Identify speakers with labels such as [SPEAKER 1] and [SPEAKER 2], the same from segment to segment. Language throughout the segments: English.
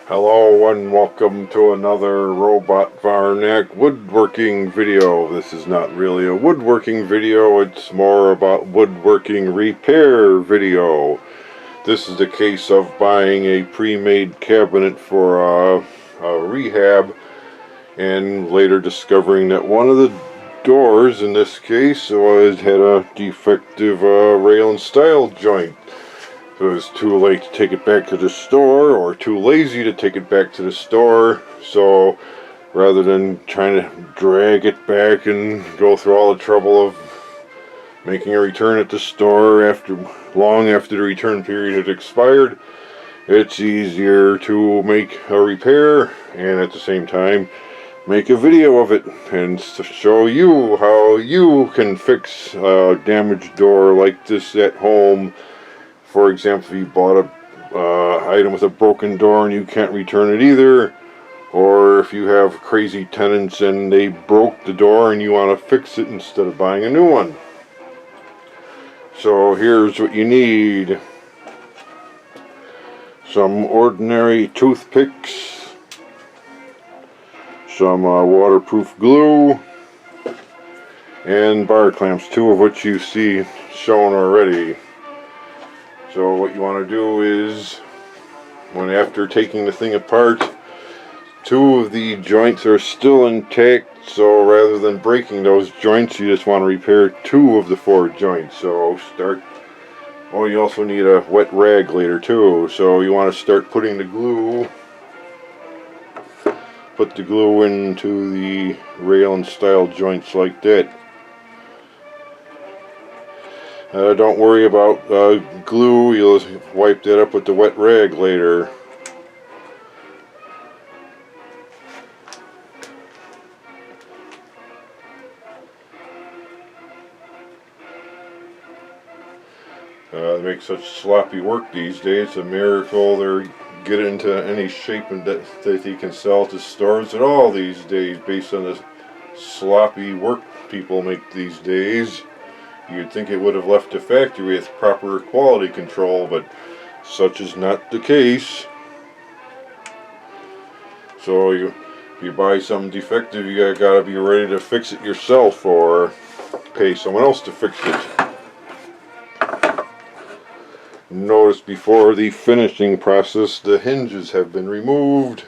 [SPEAKER 1] Hello and welcome to another RobotVARNAC woodworking video. This is not really a woodworking video, it's more about woodworking repair video. This is the case of buying a pre-made cabinet for a rehab and later discovering that one of the doors in this case had a defective rail and stile joint. It was too late to take it back to the store, or too lazy to take it back to the store, so rather than trying to drag it back and go through all the trouble of making a return at the store long after the return period had expired, it's easier to make a repair and at the same time make a video of it and to show you how you can fix a damaged door like this at home. For example, if you bought a item with a broken door and you can't return it either, or if you have crazy tenants and they broke the door and you want to fix it instead of buying a new one. So here's what you need: some ordinary toothpicks, some waterproof glue, and bar clamps, two of which you see shown already. So what you want to do is, after taking the thing apart, two of the joints are still intact, so rather than breaking those joints, you just want to repair two of the four joints. So you also need a wet rag later too, so you want to start putting the glue, put the glue into the rail and stile joints like that. Don't worry about glue, you'll wipe that up with the wet rag later. They make such sloppy work these days. It's a miracle they get it into any shape and that they can sell to stores at all these days based on the sloppy work people make these days. You'd think it would have left the factory with proper quality control, but such is not the case. So if you buy something defective, you gotta be ready to fix it yourself or pay someone else to fix it. Notice before the finishing process, the hinges have been removed.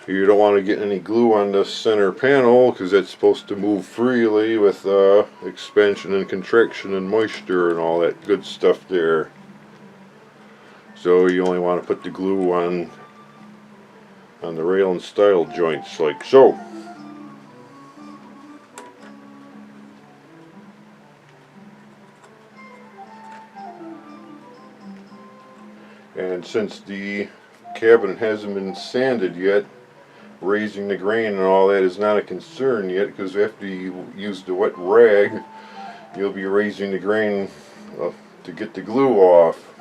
[SPEAKER 1] You don't want to get any glue on the center panel because it's supposed to move freely with expansion and contraction and moisture and all that good stuff there. So you only want to put the glue on the rail and stile joints like so. And since the cabinet hasn't been sanded yet, raising the grain and all that is not a concern yet, because after you use the wet rag, you'll be raising the grain to get the glue off.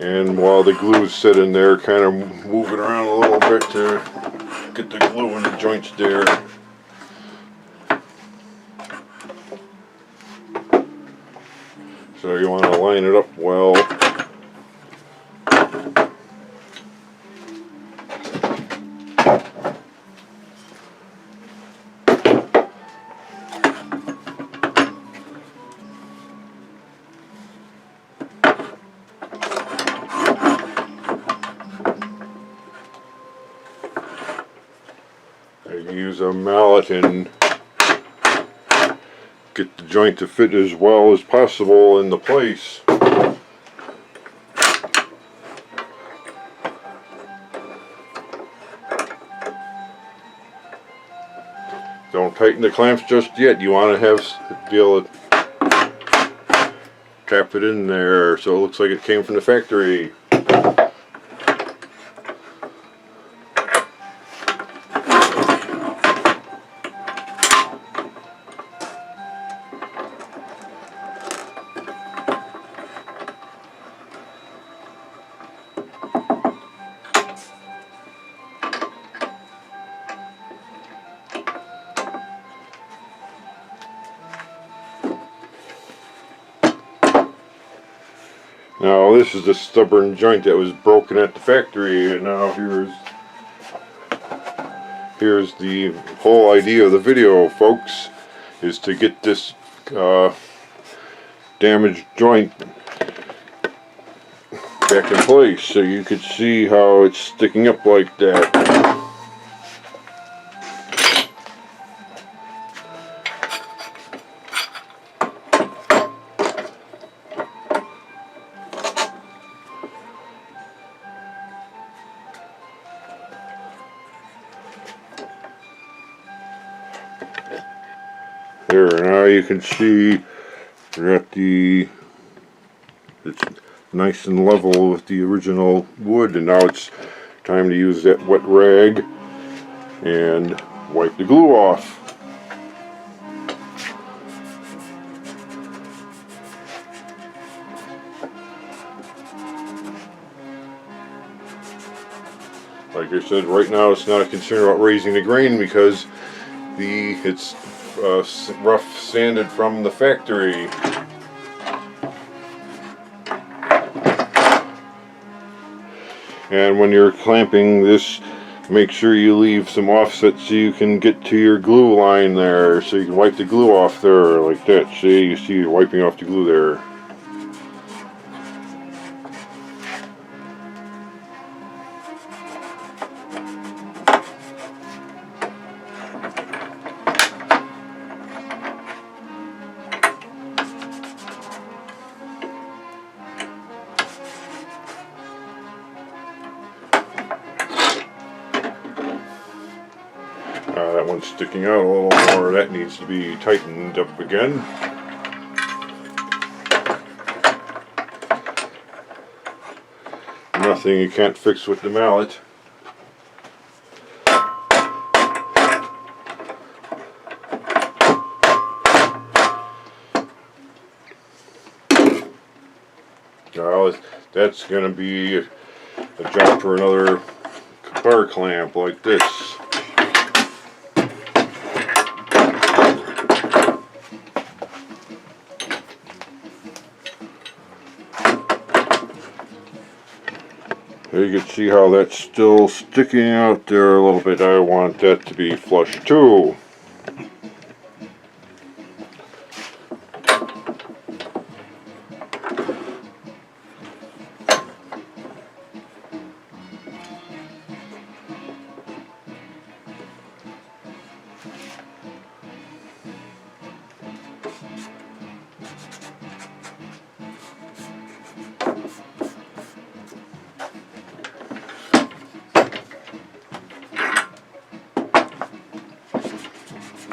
[SPEAKER 1] And while the glue's sitting there, kind of move it around a little bit to get the glue in the joints there. So you want to line it up well. Use a mallet and get the joint to fit as well as possible in the place. Don't tighten the clamps just yet. You want to be able to trap it in there so it looks like it came from the factory. Now this is the stubborn joint that was broken at the factory, and now here's the whole idea of the video, folks, is to get this damaged joint back in place so you could see how it's sticking up like that. There, now you can see that it's nice and level with the original wood, and now it's time to use that wet rag and wipe the glue off. Like I said, right now it's not a concern about raising the grain because it's rough sanded from the factory. And when you're clamping this, make sure you leave some offset so you can get to your glue line there, so you can wipe the glue off there like that. See, you see you're wiping off the glue there. That one's sticking out a little more. That needs to be tightened up again. Nothing you can't fix with the mallet. Well, that's going to be a job for another car clamp like this. You can see how that's still sticking out there a little bit. I want that to be flush too.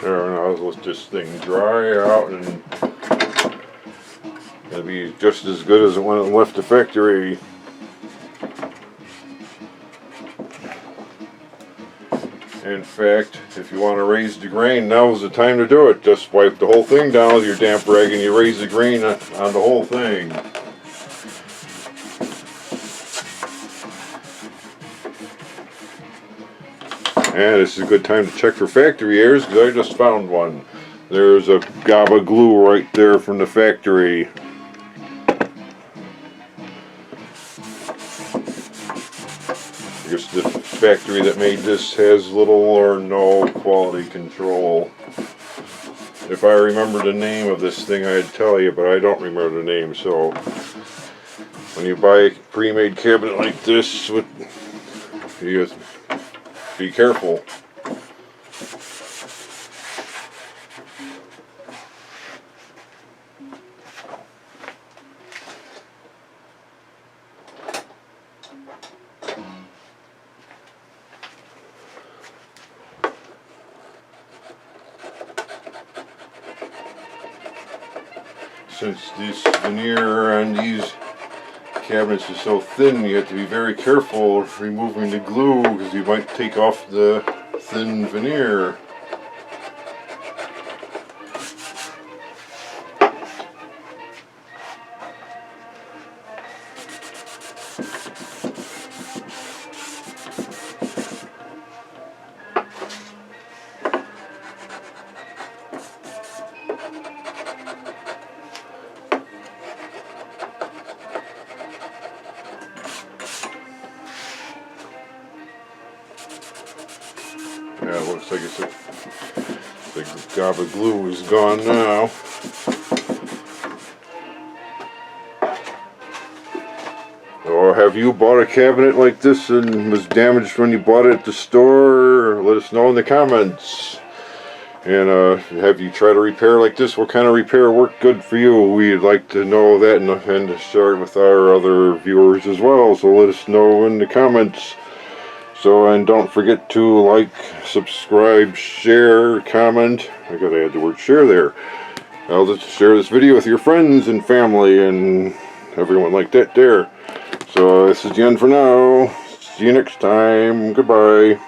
[SPEAKER 1] There, now let's let this thing dry out, and it'll be just as good as when it left the factory. In fact, if you want to raise the grain, now's the time to do it. Just wipe the whole thing down with your damp rag and you raise the grain on the whole thing. And this is a good time to check for factory errors because I just found one. There's a gob of glue right there from the factory. I guess the factory that made this has little or no quality control. If I remember the name of this thing, I'd tell you, but I don't remember the name. So when you buy a pre-made cabinet like this, you be careful. Since this veneer on these cabinets is so thin, you have to be very careful removing the glue because you might take off the thin veneer. Yeah, it looks like the gob of glue is gone now. Or have you bought a cabinet like this and was damaged when you bought it at the store? Let us know in the comments. And have you tried a repair like this? What kind of repair worked good for you? We'd like to know that and share it with our other viewers as well. So let us know in the comments. So, and don't forget to like, subscribe, share, comment. I gotta add the word share there. I'll just share this video with your friends and family and everyone like that there. So this is the end for now. See you next time. Goodbye.